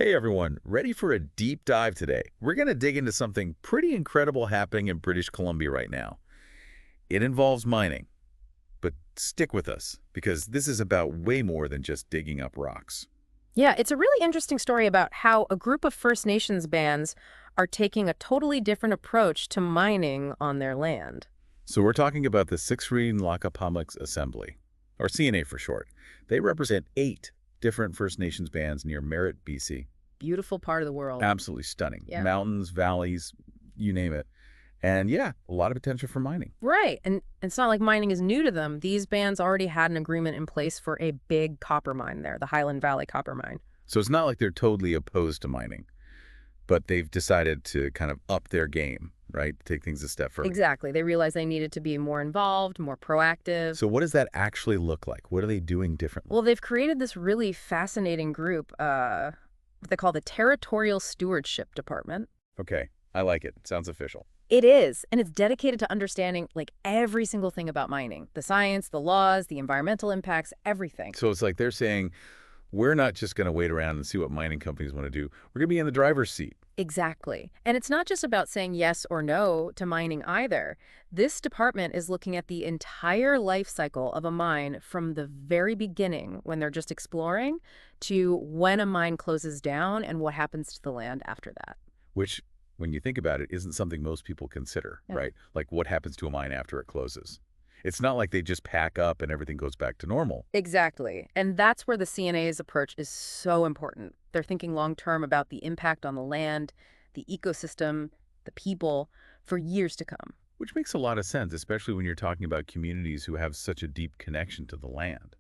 Hey everyone, ready for a deep dive today? We're going to dig into something pretty incredible happening in British Columbia right now. It involves mining, but stick with us because this is about way more than just digging up rocks. Yeah, it's a really interesting story about how a group of First Nations bands are taking a totally different approach to mining on their land. So we're talking about the Citxw Nlaka'pamux Assembly, or CNA for short. They represent 8 different First Nations bands near Merritt, BC. Beautiful part of the world. Absolutely stunning. Yeah. Mountains, valleys, you name it. And yeah, a lot of potential for mining. Right. And it's not like mining is new to them. These bands already had an agreement in place for a big copper mine there, the Highland Valley copper mine. So it's not like they're totally opposed to mining, but they've decided to kind of up their game, right? Take things a step further. Exactly. They realized they needed to be more involved, more proactive. So what does that actually look like? What are they doing differently? Well, they've created this really fascinating group, what they call the Territorial Stewardship Department. Okay, I like it. Sounds official. It is, and it's dedicated to understanding like every single thing about mining, the science, the laws, the environmental impacts, everything. So it's like they're saying, we're not just going to wait around and see what mining companies want to do. We're going to be in the driver's seat. Exactly. And it's not just about saying yes or no to mining either. This department is looking at the entire life cycle of a mine from the very beginning when they're just exploring to when a mine closes down and what happens to the land after that. Which, when you think about it, isn't something most people consider, Yeah. right? Like what happens to a mine after it closes. It's not like they just pack up and everything goes back to normal. Exactly. And that's where the CNA's approach is so important. They're thinking long-term about the impact on the land, the ecosystem, the people, for years to come. Which makes a lot of sense, especially when you're talking about communities who have such a deep connection to the land.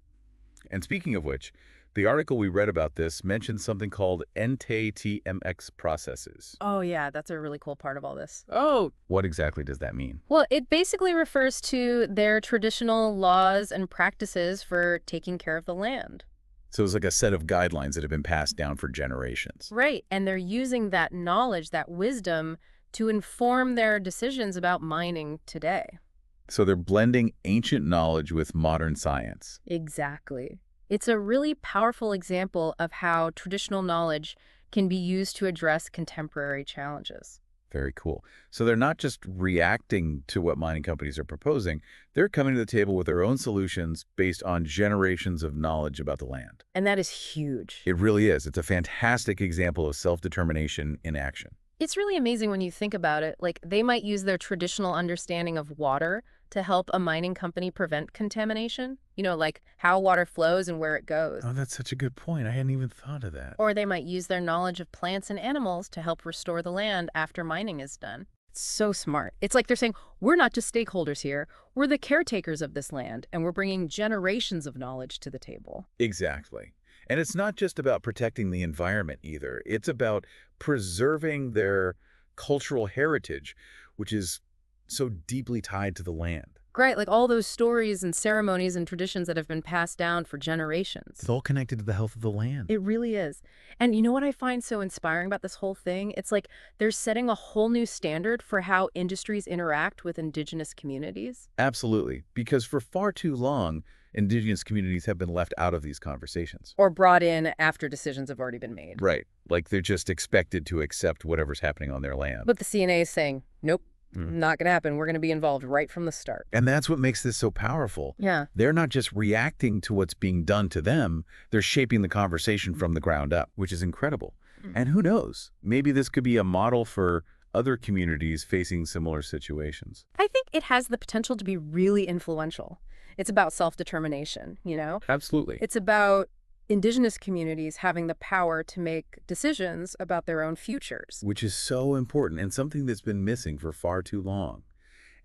And speaking of which, the article we read about this mentioned something called NTTMX processes. Oh, yeah, that's a really cool part of all this. Oh, what exactly does that mean? Well, it basically refers to their traditional laws and practices for taking care of the land. So it's like a set of guidelines that have been passed down for generations. Right. And they're using that knowledge, that wisdom, to inform their decisions about mining today. So they're blending ancient knowledge with modern science. Exactly. It's a really powerful example of how traditional knowledge can be used to address contemporary challenges. Very cool. So they're not just reacting to what mining companies are proposing, they're coming to the table with their own solutions based on generations of knowledge about the land. And that is huge. It really is. It's a fantastic example of self-determination in action. It's really amazing when you think about it. Like, they might use their traditional understanding of water to help a mining company prevent contamination. You know, like how water flows and where it goes. Oh, that's such a good point. I hadn't even thought of that. Or they might use their knowledge of plants and animals to help restore the land after mining is done. It's so smart. It's like they're saying, we're not just stakeholders here. We're the caretakers of this land, and we're bringing generations of knowledge to the table. Exactly. And it's not just about protecting the environment either. It's about preserving their cultural heritage, which is so deeply tied to the land. Great, like all those stories and ceremonies and traditions that have been passed down for generations. It's all connected to the health of the land. It really is. And you know what I find so inspiring about this whole thing? It's like they're setting a whole new standard for how industries interact with indigenous communities. Absolutely. Because for far too long, indigenous communities have been left out of these conversations. Or brought in after decisions have already been made. Right. Like they're just expected to accept whatever's happening on their land. But the CNA is saying, nope, not going to happen. We're going to be involved right from the start. And that's what makes this so powerful. Yeah. They're not just reacting to what's being done to them, they're shaping the conversation from the ground up, which is incredible. And who knows, maybe this could be a model for other communities facing similar situations. I think it has the potential to be really influential. It's about self-determination, you know? Absolutely. It's about indigenous communities having the power to make decisions about their own futures. Which is so important and something that's been missing for far too long.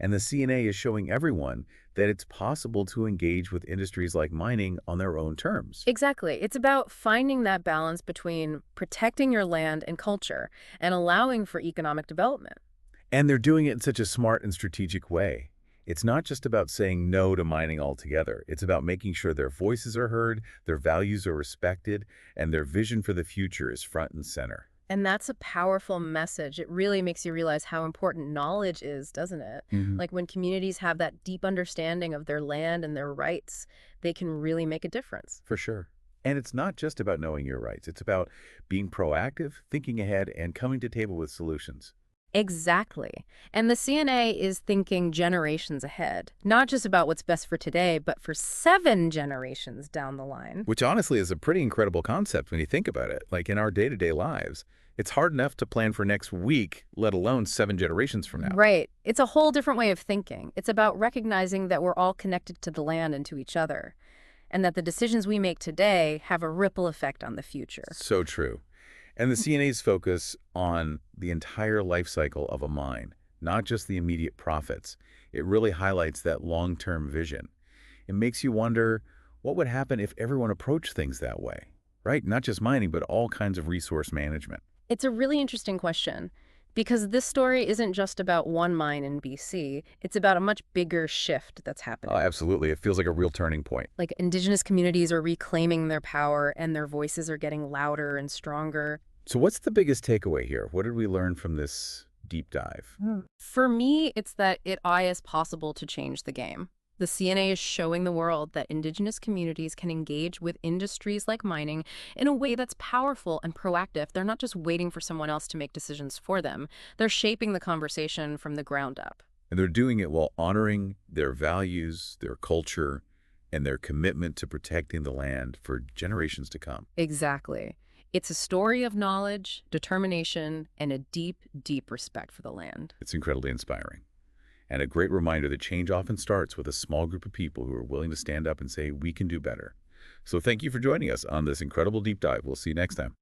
And the CNA is showing everyone that it's possible to engage with industries like mining on their own terms. Exactly. It's about finding that balance between protecting your land and culture and allowing for economic development. And they're doing it in such a smart and strategic way. It's not just about saying no to mining altogether. It's about making sure their voices are heard, their values are respected, and their vision for the future is front and center. And that's a powerful message. It really makes you realize how important knowledge is, doesn't it? Like when communities have that deep understanding of their land and their rights, they can really make a difference. For sure. And it's not just about knowing your rights. It's about being proactive, thinking ahead, and coming to table with solutions. Exactly. And the CNA is thinking generations ahead, not just about what's best for today, but for 7 generations down the line. Which honestly is a pretty incredible concept when you think about it. Like in our day-to-day lives, it's hard enough to plan for next week, let alone 7 generations from now. Right. It's a whole different way of thinking. It's about recognizing that we're all connected to the land and to each other, and that the decisions we make today have a ripple effect on the future. So true. And the CNA's focus on the entire life cycle of a mine, not just the immediate profits. It really highlights that long-term vision. It makes you wonder what would happen if everyone approached things that way, right? Not just mining, but all kinds of resource management. It's a really interesting question, because this story isn't just about one mine in BC. It's about a much bigger shift that's happening. Oh, absolutely. It feels like a real turning point. Like Indigenous communities are reclaiming their power and their voices are getting louder and stronger. So what's the biggest takeaway here? What did we learn from this deep dive? For me, it's that it is possible to change the game. The CNA is showing the world that Indigenous communities can engage with industries like mining in a way that's powerful and proactive. They're not just waiting for someone else to make decisions for them. They're shaping the conversation from the ground up. And they're doing it while honoring their values, their culture, and their commitment to protecting the land for generations to come. Exactly. It's a story of knowledge, determination, and a deep, deep respect for the land. It's incredibly inspiring. And a great reminder that change often starts with a small group of people who are willing to stand up and say, we can do better. So thank you for joining us on this incredible deep dive. We'll see you next time.